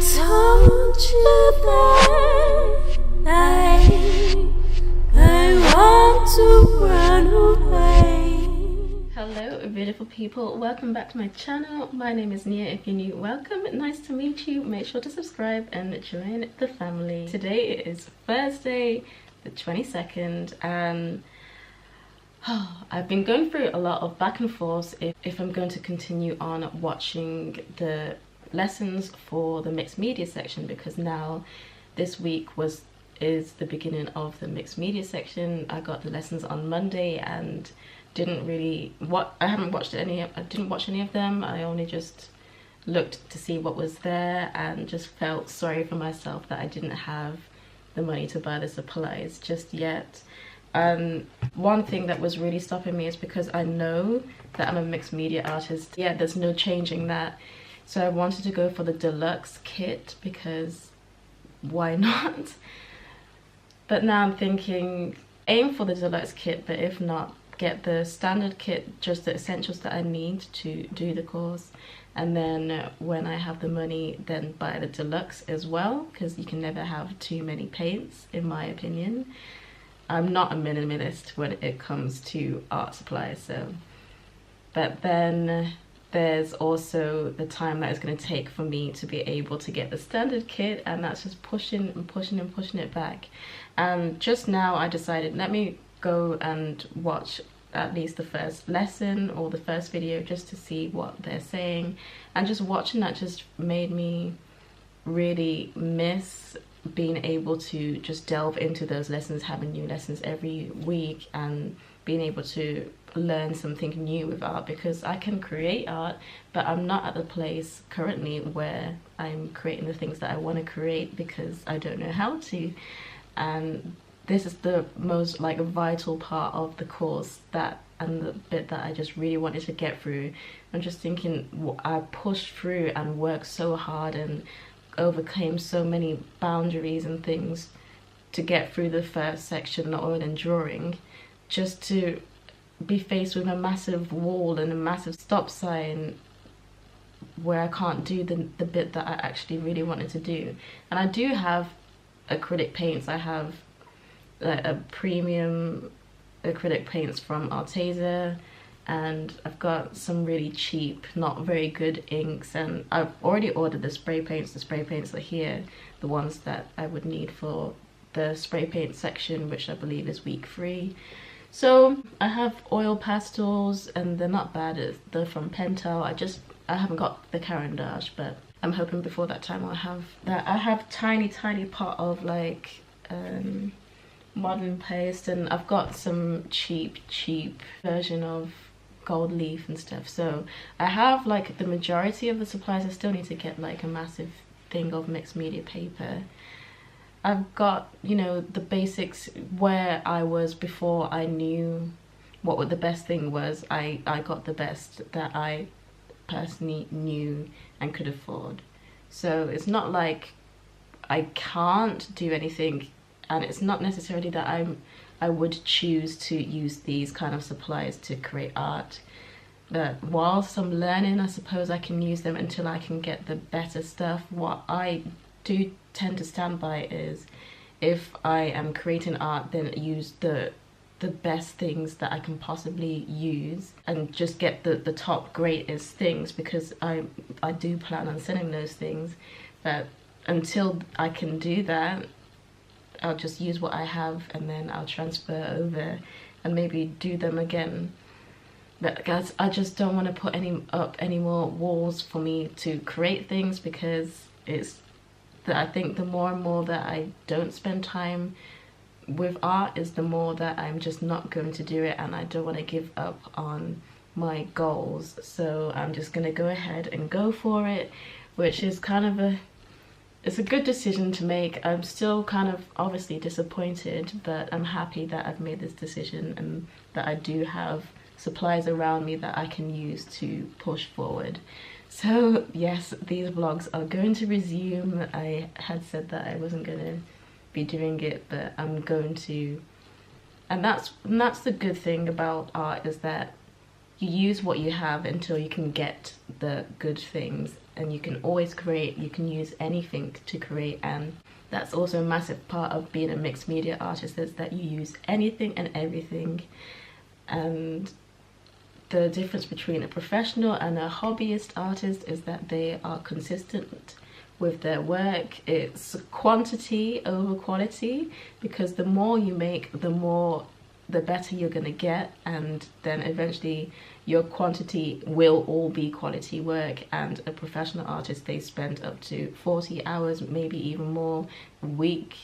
told you that I want to run away. Hello beautiful people, welcome back to my channel. My name is Nia. If you're new, welcome, nice to meet you. Make sure to subscribe and join the family. Today is Thursday the 22nd and I've been going through a lot of back and forth if I'm going to continue on watching the lessons for the mixed media section, because now this week is the beginning of the mixed media section. I got the lessons on Monday and I didn't watch any of them. I only just looked to see what was there and just felt sorry for myself that I didn't have the money to buy the supplies just yet. One thing that was really stopping me is because I know that I'm a mixed media artist. Yeah, there's no changing that. So I wanted to go for the deluxe kit because why not? But now I'm thinking, aim for the deluxe kit, but if not, get the standard kit, just the essentials that I need to do the course. And then when I have the money, then buy the deluxe as well, because you can never have too many paints, in my opinion. I'm not a minimalist when it comes to art supplies, so. But then there's also the time that it's going to take for me to be able to get the standard kit, and that's just pushing and pushing and pushing it back. And just now I decided, let me go and watch at least the first lesson or the first video just to see what they're saying. And just watching that just made me really miss being able to just delve into those lessons, having new lessons every week and being able to learn something new with art, because I can create art, but I'm not at the place currently where I'm creating the things that I want to create because I don't know how to. And this is the most vital part of the course, and the bit that I just really wanted to get through. I'm just thinking, I pushed through and worked so hard and overcame so many boundaries and things to get through the first section, not oil and drawing, just to be faced with a massive wall and a massive stop sign where I can't do the bit that I actually really wanted to do. And I do have acrylic paints. I have a premium acrylic paints from Arteza, and I've got some really cheap, not very good inks, and I've already ordered the spray paints. The spray paints are here, the ones that I would need for the spray paint section, which I believe is week 3. So I have oil pastels and they're not bad. They're from Pentel. I haven't got the Caran d'Ache, but I'm hoping before that time I'll have that. I have tiny pot of modern paste, and I've got some cheap version of gold leaf and stuff. So I have the majority of the supplies. I still need to get a massive thing of mixed media paper. I've got, the basics where I was before I knew what the best thing was. I got the best that I personally knew and could afford. So it's not like I can't do anything, and it's not necessarily that I would choose to use these kind of supplies to create art. But whilst I'm learning, I suppose I can use them until I can get the better stuff. What I do tend to stand by is, if I am creating art, then use the best things that I can possibly use and just get the top greatest things, because I do plan on selling those things. But until I can do that, I'll just use what I have and then I'll transfer over and maybe do them again. But guys, I just don't want to put up any more walls for me to create things, because I think the more and more that I don't spend time with art is the more that I'm just not going to do it, and I don't want to give up on my goals. So I'm just going to go ahead and go for it, which is it's a good decision to make. I'm still obviously disappointed, but I'm happy that I've made this decision and that I do have supplies around me that I can use to push forward. So yes, these vlogs are going to resume. I had said that I wasn't going to be doing it, but I'm going to. And that's the good thing about art, is that you use what you have until you can get the good things. and you can always create. You can use anything to create, and that's also a massive part of being a mixed media artist, is that you use anything and everything. And the difference between a professional and a hobbyist artist is that they are consistent with their work. It's quantity over quality, because the more you make, the better you're gonna get, and then eventually your quantity will all be quality work. And a professional artist, they spend up to 40 hours, maybe even more, a week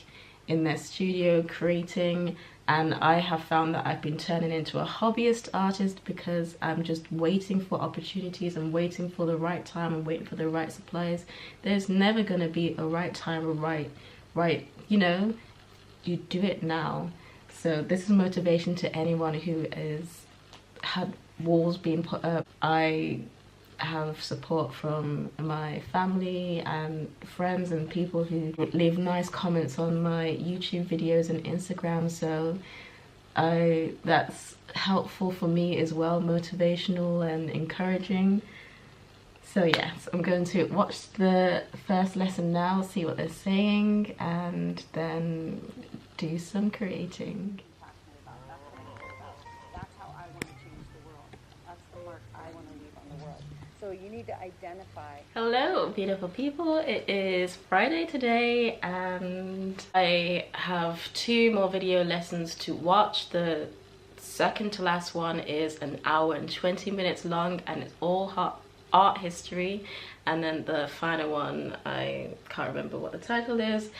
in their studio creating. And I have found that I've been turning into a hobbyist artist because I'm just waiting for opportunities and waiting for the right time and waiting for the right supplies. There's never going to be a right time or right, you know, you do it now. So this is motivation to anyone who has had walls being put up. I have support from my family and friends and people who leave nice comments on my YouTube videos and Instagram, so that's helpful for me as well, motivational and encouraging. So yes, I'm going to watch the first lesson now, see what they're saying, and then do some creating. So you need to identify. Hello beautiful people, it is Friday today and I have 2 more video lessons to watch. The second to last one is an hour and 20 minutes long and it's all art history, and then the final one, I can't remember what the title is.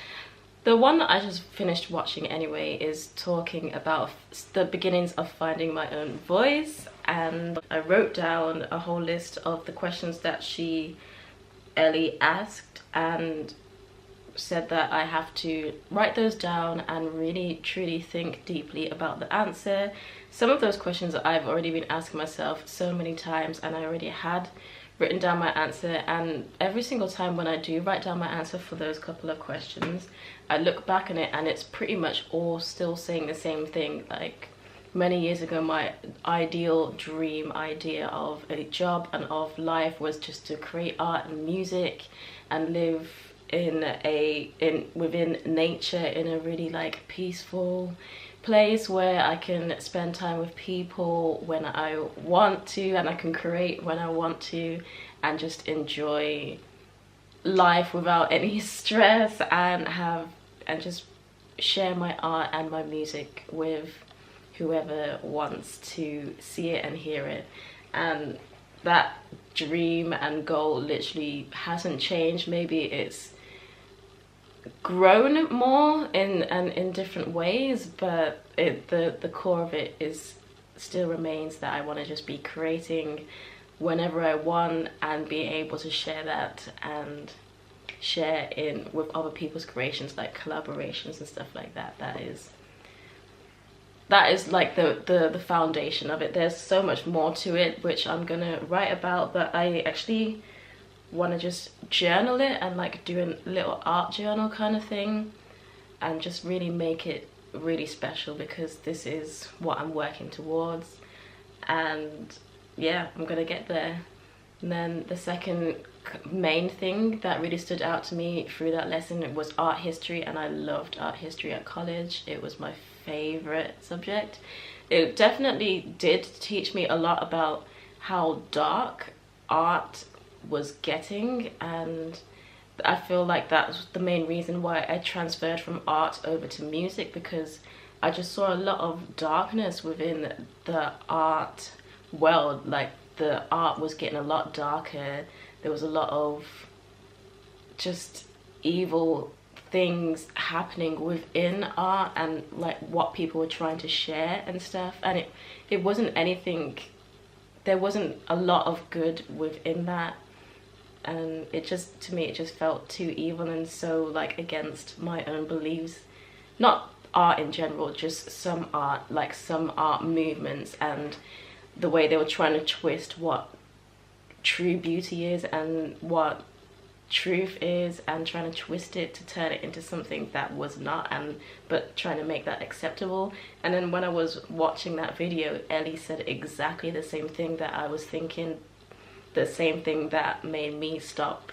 The one that I just finished watching anyway is talking about the beginnings of finding my own voice, and I wrote down a whole list of the questions that Ellie asked, and said that I have to write those down and really truly think deeply about the answer. Some of those questions I've already been asking myself so many times, and I already had written down my answer, and every single time when I do write down my answer for those couple of questions, I look back on it and it's pretty much all still saying the same thing. Like many years ago, my ideal dream idea of a job and of life was just to create art and music and live within nature in a really like peaceful place where I can spend time with people when I want to, and I can create when I want to, and just enjoy life without any stress, and just share my art and my music with whoever wants to see it and hear it. And that dream and goal literally hasn't changed. Maybe it's grown more in different ways, but the core of it still remains that I want to just be creating whenever I want and be able to share that and share with other people's creations, like collaborations and stuff like that. That is like the foundation of it. There's so much more to it which I'm gonna write about, but I actually want to just journal it and like do a little art journal kind of thing and just really make it really special, because this is what I'm working towards. And yeah, I'm gonna get there. And then the second main thing that really stood out to me through that lesson was art history, and I loved art history at college. It was my favorite subject. It definitely did teach me a lot about how dark art was getting, and I feel like that was the main reason why I transferred from art over to music, because I just saw a lot of darkness within the art world. Like the art was getting a lot darker. There was a lot of just evil things happening within art and like what people were trying to share and stuff, and it wasn't anything, there wasn't a lot of good within that, and it just, to me, it just felt too evil and so like against my own beliefs. Not art in general, just some art, like some art movements and the way they were trying to twist what true beauty is and what truth is, and trying to twist it to turn it into something that was not, but trying to make that acceptable. And then when I was watching that video, Ellie said exactly the same thing that I was thinking. the same thing that made me stop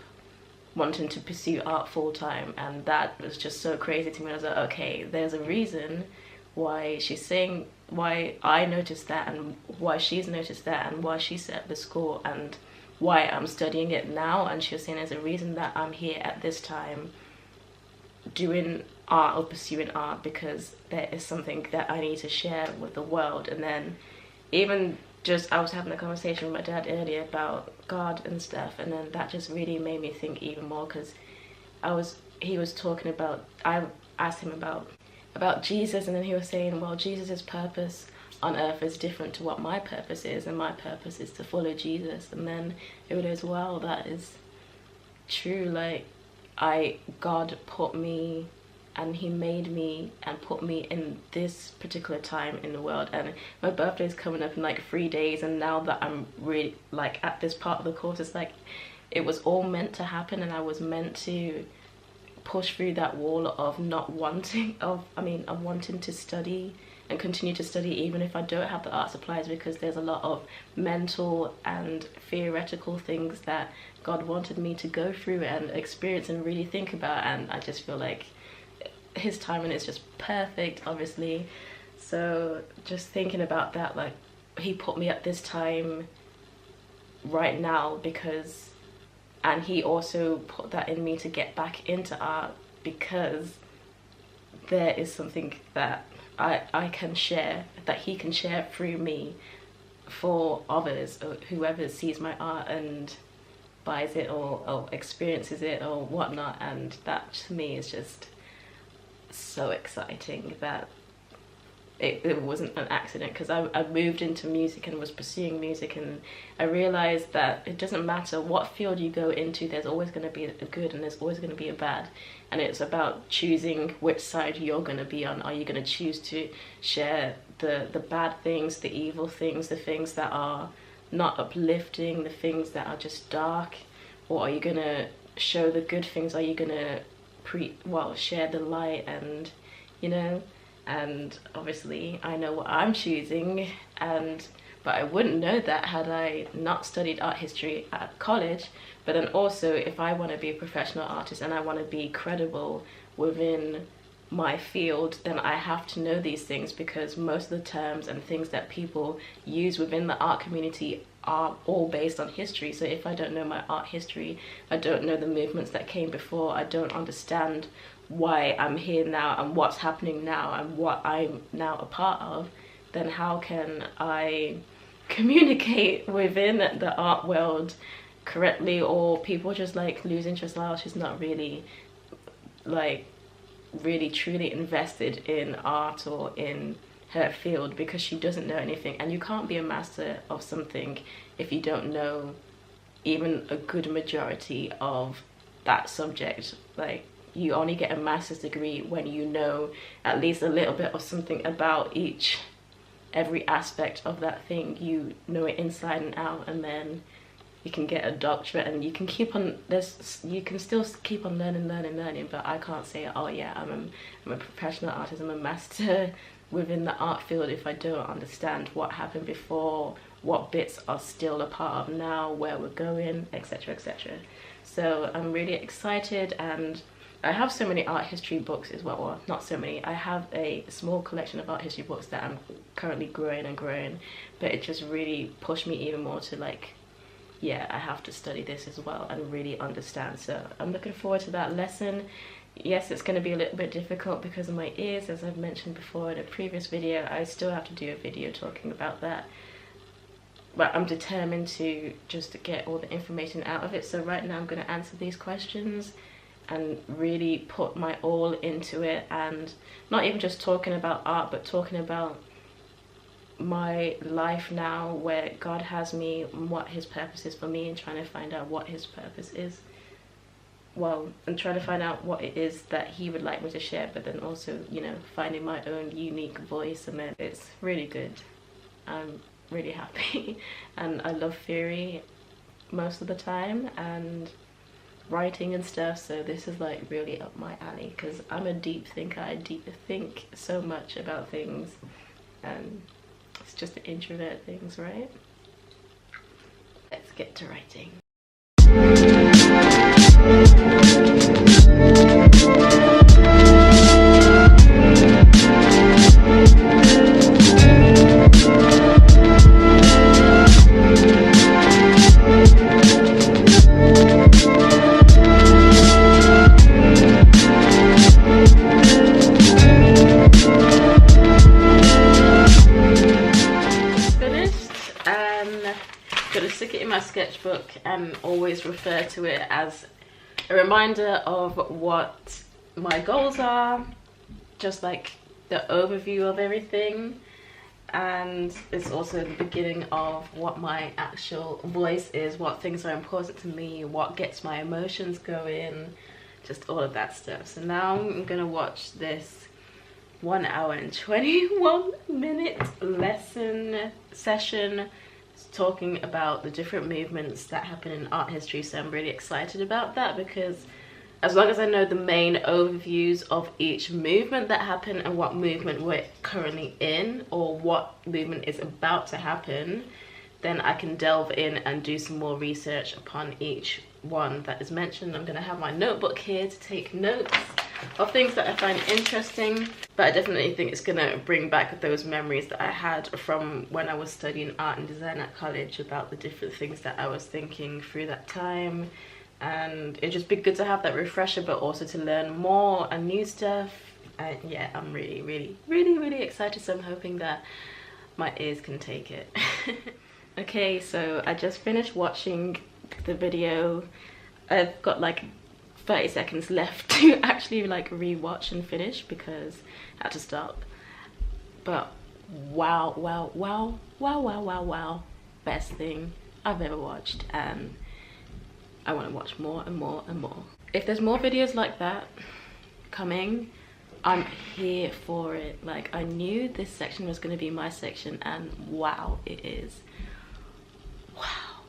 wanting to pursue art full-time. And that was just so crazy to me. I was like, okay, there's a reason why she's saying, why I noticed that, and why she's noticed that, and why she set the score, and why I'm studying it now. And she was saying there's a reason that I'm here at this time doing art or pursuing art, because there is something that I need to share with the world. And then even just, I was having a conversation with my dad earlier about God and stuff, and then that just really made me think even more, because he was talking about, I asked him about Jesus, and then he was saying, well, Jesus's purpose on earth is different to what my purpose is, and my purpose is to follow Jesus. And then it was, wow, that is true. Like, God put me, and he made me and put me in this particular time in the world. And my birthday is coming up in like 3 days, and now that I'm really like at this part of the course, it's like it was all meant to happen, and I was meant to push through that wall of not wanting, of wanting to study and continue to study even if I don't have the art supplies, because there's a lot of mental and theoretical things that God wanted me to go through and experience and really think about. And I just feel like his timing is just perfect, obviously. So just thinking about that, like, he put me at this time right now because, and he also put that in me to get back into art, because there is something that I can share, that he can share through me for others, or whoever sees my art and buys it or experiences it or whatnot. And that to me is just so exciting that it wasn't an accident, because I moved into music and was pursuing music, and I realized that it doesn't matter what field you go into, there's always going to be a good and there's always going to be a bad, and it's about choosing which side you're going to be on. Are you going to choose to share the bad things, the evil things, the things that are not uplifting, the things that are just dark, or are you going to show the good things? Are you going to share the light? And and obviously I know what I'm choosing, but I wouldn't know that had I not studied art history at college. But then also, if I want to be a professional artist and I want to be credible within my field, then I have to know these things, because most of the terms and things that people use within the art community are all based on history. So if I don't know my art history, I don't know the movements that came before, I don't understand why I'm here now and what's happening now and what I'm now a part of, then how can I communicate within the art world correctly? Or people just like lose interest, like, oh, she's not really like really truly invested in art or in her field because she doesn't know anything. And you can't be a master of something if you don't know even a good majority of that subject. Like, you only get a master's degree when you know at least a little bit of something about every aspect of that thing. You know it inside and out, and then you can get a doctorate, and you can you can still keep on learning. But I can't say, oh yeah, I'm a professional artist, I'm a master within the art field, if I don't understand what happened before, what bits are still a part of now, where we're going, etc, etc. So I'm really excited, and I have so many art history books as well. Well, not so many. I have a small collection of art history books that I'm currently growing and growing, but it just really pushed me even more to like, yeah, I have to study this as well and really understand. So I'm looking forward to that lesson. Yes, it's going to be a little bit difficult because of my ears, as I've mentioned before in a previous video. I still have to do a video talking about that, but I'm determined to just get all the information out of it. So right now I'm going to answer these questions and really put my all into it, and not even just talking about art, but talking about my life now, where God has me, and what his purpose is for me, and trying to find out what his purpose is. Well, and trying to find out what it is that he would like me to share, but then also, finding my own unique voice. And then it's really good. I'm really happy and I love theory most of the time and writing and stuff, so this is like really up my alley, because I'm a deep thinker. I think so much about things, and it's just the introvert things, right? Let's get to writing. Gonna stick it in my sketchbook and always refer to it as a reminder of what my goals are, just like the overview of everything, and it's also the beginning of what my actual voice is, what things are important to me, what gets my emotions going, just all of that stuff. So now I'm gonna watch this 1 hour and 21 minute lesson session talking about the different movements that happen in art history. So I'm really excited about that, because as long as I know the main overviews of each movement that happened and what movement we're currently in or what movement is about to happen, then I can delve in and do some more research upon each one that is mentioned. I'm going to have my notebook here to take notes of things that I find interesting, but I definitely think it's going to bring back those memories that I had from when I was studying art and design at college, about the different things that I was thinking through that time. And it'd just be good to have that refresher, but also to learn more and new stuff. And yeah, I'm really excited, so I'm hoping that my ears can take it. Okay, so I just finished watching the video. I've got like 30 seconds left to actually like rewatch and finish because I had to stop. But wow, best thing I've ever watched, and I want to watch more and more and more. If there's more videos like that coming, I'm here for it. Like, I knew this section was going to be my section, and wow, it is. Wow.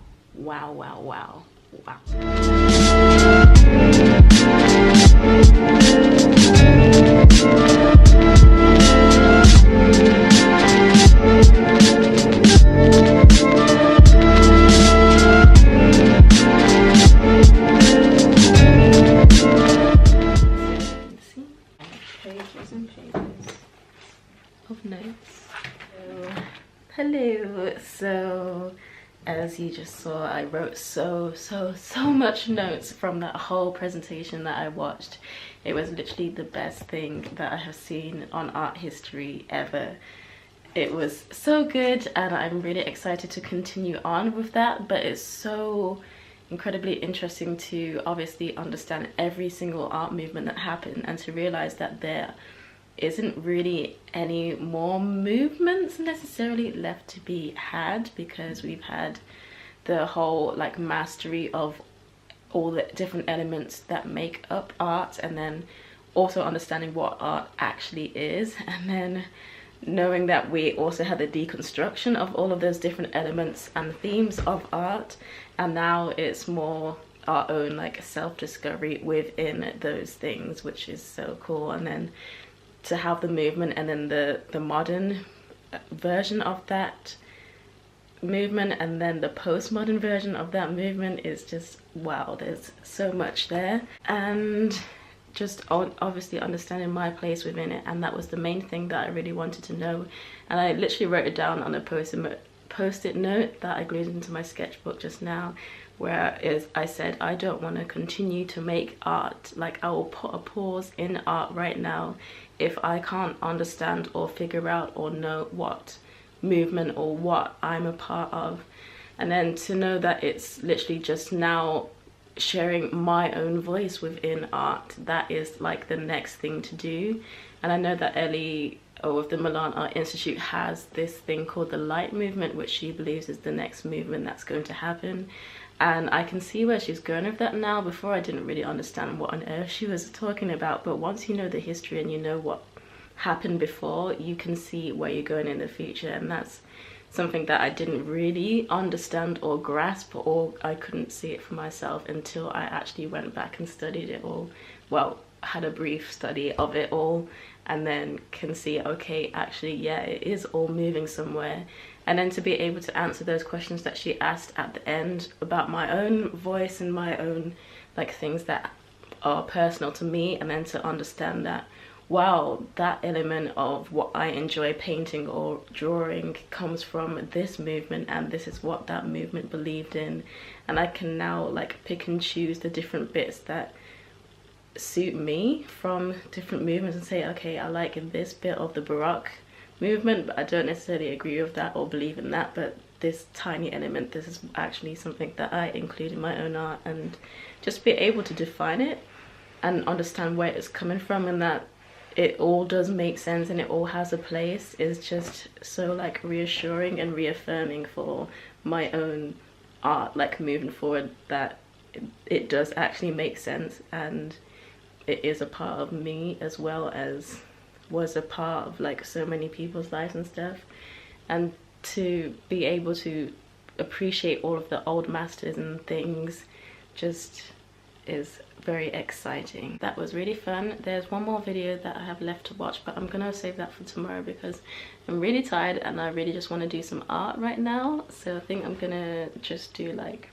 Pages and pages of notes. Hello. So as you just saw, I wrote so much notes from that whole presentation that I watched. It was literally the best thing that I have seen on art history ever. It was so good, and I'm really excited to continue on with that. But it's so incredibly interesting to obviously understand every single art movement that happened, and to realize that there isn't really any more movements necessarily left to be had, because we've had the whole like mastery of all the different elements that make up art, and then also understanding what art actually is, and then knowing that we also had the deconstruction of all of those different elements and themes of art, and now it's more our own like self-discovery within those things, which is so cool. And then to have the movement and then the modern version of that movement and then the postmodern version of that movement is just wow. There's so much there, and just obviously understanding my place within it, and that was the main thing that I really wanted to know. And I literally wrote it down on a post-it note that I glued into my sketchbook just now, where I said I don't want to continue to make art. Like, I will put a pause in art right now if I can't understand or figure out or know what movement or what I'm a part of. And then to know that it's literally just now sharing my own voice within art, that is like the next thing to do. And I know that Ellie with the Milan Art Institute has this thing called the light movement, which she believes is the next movement that's going to happen. And I can see where she's going with that now. Before, I didn't really understand what on earth she was talking about, but once you know the history and you know what happened before, you can see where you're going in the future. And that's something that I didn't really understand or grasp, or I couldn't see it for myself until I actually went back and studied it all. Well, had a brief study of it all, and then can see, okay, actually, yeah, it is all moving somewhere. and then to be able to answer those questions that she asked at the end about my own voice and my own like things that are personal to me, and then to understand that, wow, that element of what I enjoy painting or drawing comes from this movement, and this is what that movement believed in, and I can now like pick and choose the different bits that suit me from different movements and say, okay, I like this bit of the Baroque movement, but I don't necessarily agree with that or believe in that, but this tiny element, this is actually something that I include in my own art, and just be able to define it and understand where it's coming from, and that it all does make sense and it all has a place, is just so like reassuring and reaffirming for my own art, like moving forward, that it does actually make sense and it is a part of me as well as was a part of like so many people's lives and stuff. And to be able to appreciate all of the old masters and things just is very exciting. That was really fun. There's one more video that I have left to watch, but I'm gonna save that for tomorrow because I'm really tired and I really just want to do some art right now. So I think I'm gonna just do like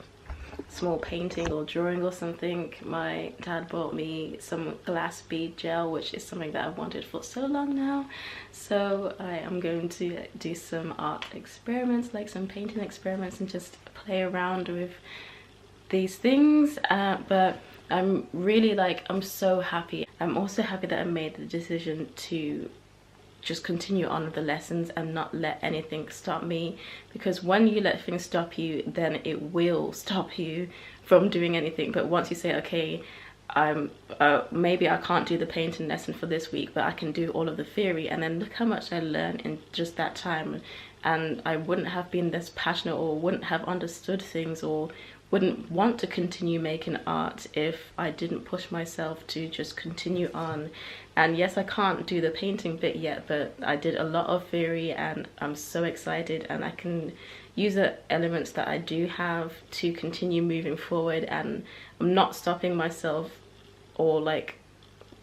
small painting or drawing or something. My dad bought me some glass bead gel, which is something that I've wanted for so long now, so I am going to do some art experiments, like some painting experiments, and just play around with these things. But I'm really like, I'm so happy. I'm also happy that I made the decision to just continue on with the lessons and not let anything stop me, because when you let things stop you, then it will stop you from doing anything. But once you say, okay, maybe I can't do the painting lesson for this week, but I can do all of the theory, and then look how much I learned in just that time, and I wouldn't have been this passionate or wouldn't have understood things or wouldn't want to continue making art if I didn't push myself to just continue on. And yes, I can't do the painting bit yet, but I did a lot of theory and I'm so excited, and I can use the elements that I do have to continue moving forward, and I'm not stopping myself or like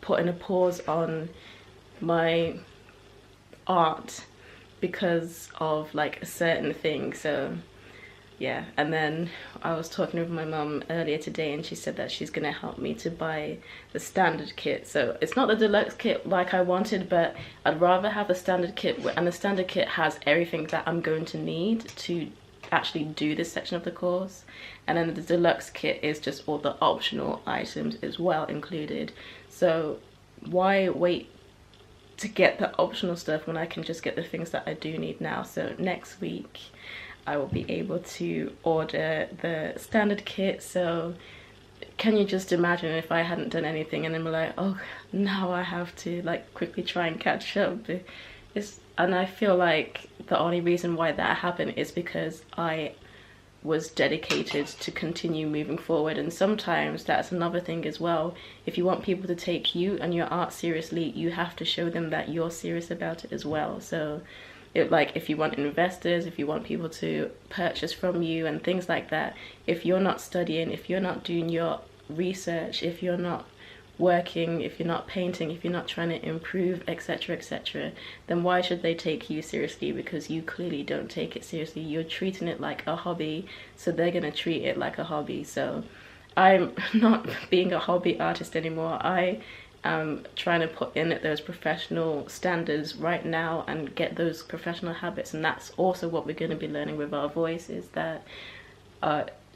putting a pause on my art because of like a certain thing. So yeah. And then I was talking with my mum earlier today, and she said that she's gonna help me to buy the standard kit. So it's not the deluxe kit like I wanted, but I'd rather have the standard kit, and the standard kit has everything that I'm going to need to actually do this section of the course, and then the deluxe kit is just all the optional items as well included. So why wait to get the optional stuff when I can just get the things that I do need now? So next week I will be able to order the standard kit. So can you just imagine if I hadn't done anything and then we're like, oh, now I have to like quickly try and catch up. And I feel like the only reason why that happened is because I was dedicated to continue moving forward. And sometimes that's another thing as well. If you want people to take you and your art seriously, you have to show them that you're serious about it as well. So like if you want investors, if you want people to purchase from you and things like that, if you're not studying, if you're not doing your research, if you're not working, if you're not painting, if you're not trying to improve, etc, etc, then why should they take you seriously? Because you clearly don't take it seriously. You're treating it like a hobby, so they're gonna treat it like a hobby. So I'm not being a hobby artist anymore. I trying to put in at those professional standards right now and get those professional habits. And that's also what we're going to be learning with our voice, is that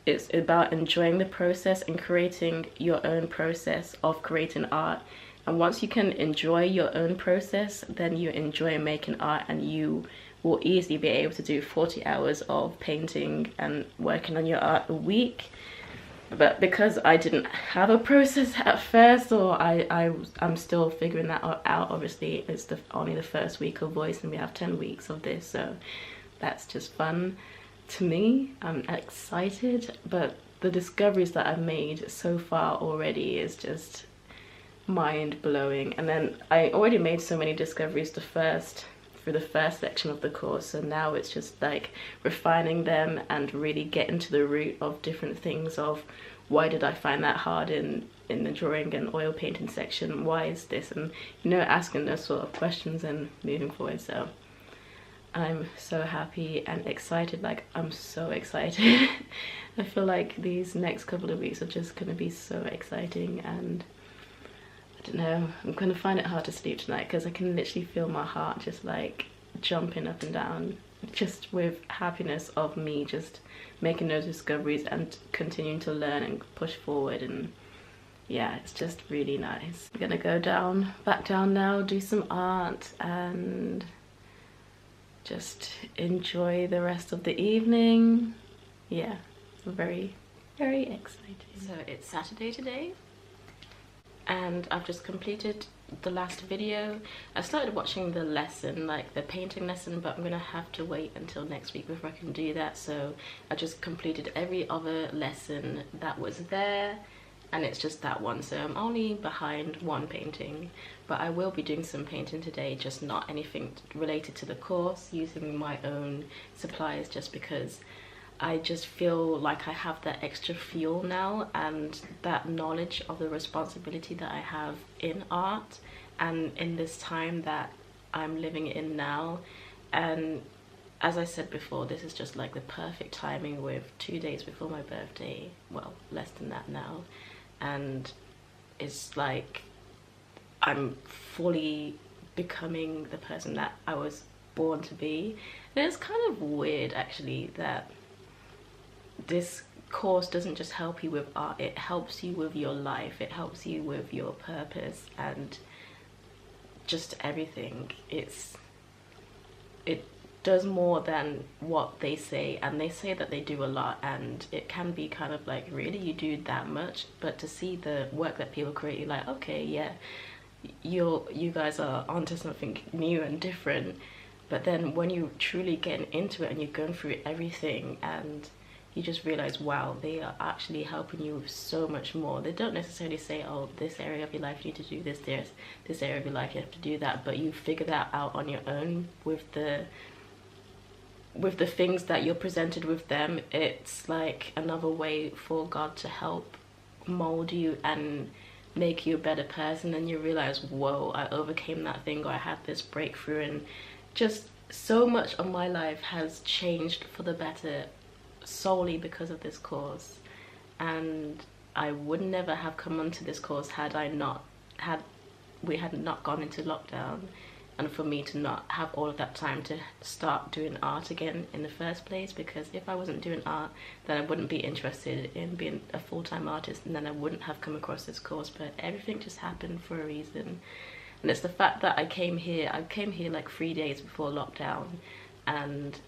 it's about enjoying the process and creating your own process of creating art. And once you can enjoy your own process, then you enjoy making art, and you will easily be able to do 40 hours of painting and working on your art a week. But because I didn't have a process at first, or I'm still figuring that out. Obviously it's only the first week of voice and we have 10 weeks of this, so that's just fun to me. I'm excited, but the discoveries that I've made so far already is just mind-blowing. And then I already made so many discoveries through the first section of the course, so now it's just like refining them and really getting to the root of different things, of why did I find that hard in the drawing and oil painting section, why is this, and you know, asking those sort of questions and moving forward. So I'm so happy and excited. Like, I'm so excited. I feel like these next couple of weeks are just gonna be so exciting, and I don't know, I'm gonna find it hard to sleep tonight because I can literally feel my heart just like jumping up and down, just with happiness of me just making those discoveries and continuing to learn and push forward. And yeah, it's just really nice. I'm gonna go back down now, do some art, and just enjoy the rest of the evening. Yeah, very, very exciting. So it's Saturday today, and I've just completed the last video. I started watching the lesson, like the painting lesson, but I'm gonna have to wait until next week before I can do that. So I just completed every other lesson that was there, and it's just that one, so I'm only behind one painting. But I will be doing some painting today, just not anything related to the course, using my own supplies, just because I just feel like I have that extra fuel now, and that knowledge of the responsibility that I have in art and in this time that I'm living in now. And as I said before, this is just like the perfect timing, with 2 days before my birthday, well, less than that now, and it's like I'm fully becoming the person that I was born to be. And it's kind of weird actually that this course doesn't just help you with art, it helps you with your life, it helps you with your purpose and just everything. It does more than what they say, and they say that they do a lot, and it can be kind of like, really, you do that much? But to see the work that people create, you're like, okay, yeah, you guys are onto something new and different. But then when you truly get into it and you're going through everything, and you just realize, wow, they are actually helping you with so much more. They don't necessarily say, oh, this area of your life you need to do this, this area of your life you have to do that, but you figure that out on your own with the things that you're presented with them. It's like another way for God to help mold you and make you a better person. And you realize, whoa, I overcame that thing, or I had this breakthrough, and just so much of my life has changed for the better solely because of this course. And I would never have come onto this course had we had not gone into lockdown, and for me to not have all of that time to start doing art again in the first place. Because if I wasn't doing art, then I wouldn't be interested in being a full-time artist, and then I wouldn't have come across this course. But everything just happened for a reason, and it's the fact that I came here like 3 days before lockdown, and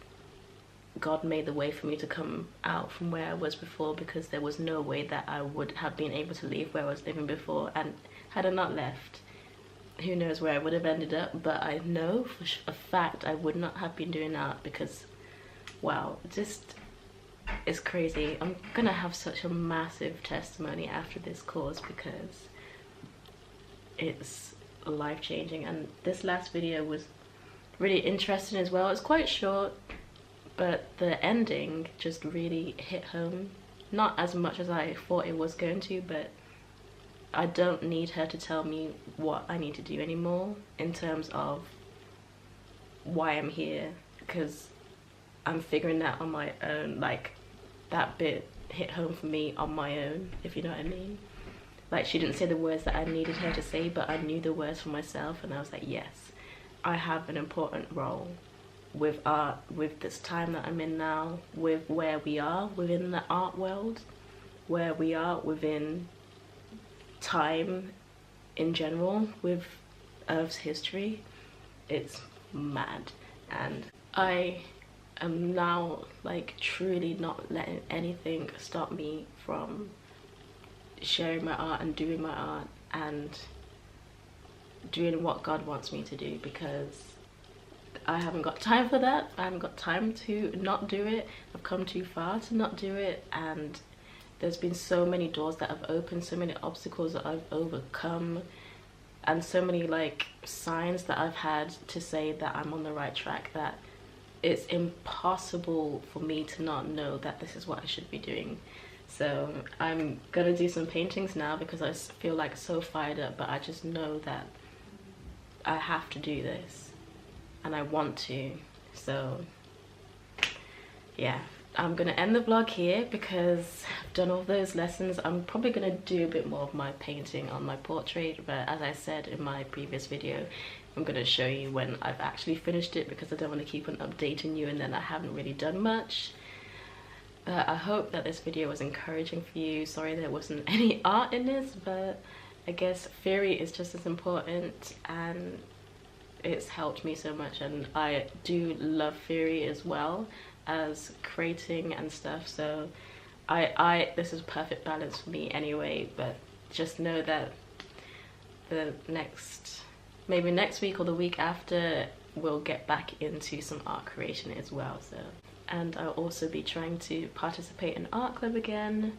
God made the way for me to come out from where I was before, because there was no way that I would have been able to leave where I was living before. And had I not left, who knows where I would have ended up. But I know for a fact I would not have been doing art, because wow, just, it's crazy. I'm gonna have such a massive testimony after this course, because it's life-changing. And this last video was really interesting as well. It's quite short, but the ending just really hit home. Not as much as I thought it was going to, but I don't need her to tell me what I need to do anymore in terms of why I'm here, because I'm figuring that on my own. Like, that bit hit home for me on my own, if you know what I mean. Like, she didn't say the words that I needed her to say, but I knew the words for myself, and I was like, yes, I have an important role with art, with this time that I'm in now, with where we are within the art world, where we are within time in general, with Earth's history. It's mad. And I am now like truly not letting anything stop me from sharing my art and doing my art and doing what God wants me to do, because I haven't got time for that. I haven't got time to not do it. I've come too far to not do it, and there's been so many doors that have opened, so many obstacles that I've overcome, and so many like signs that I've had to say that I'm on the right track, that it's impossible for me to not know that this is what I should be doing. So I'm gonna do some paintings now, because I feel like so fired up, but I just know that I have to do this and I want to. So yeah, I'm gonna end the vlog here because I've done all those lessons. I'm probably gonna do a bit more of my painting on my portrait, but as I said in my previous video, I'm gonna show you when I've actually finished it, because I don't want to keep on updating you and then I haven't really done much. But I hope that this video was encouraging for you. Sorry there wasn't any art in this, but I guess theory is just as important, and it's helped me so much, and I do love theory as well as creating and stuff. So this is perfect balance for me anyway. But just know that maybe next week or the week after, we'll get back into some art creation as well. So, and I'll also be trying to participate in art club again.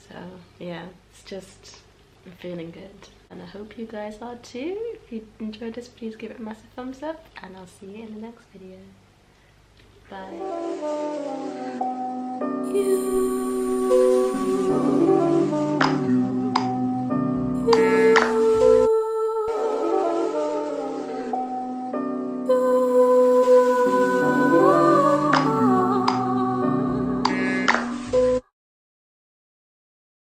So yeah, it's just, I'm feeling good, and I hope you guys are too. If you enjoyed this, please give it a massive thumbs up, and I'll see you in the next video. Bye. You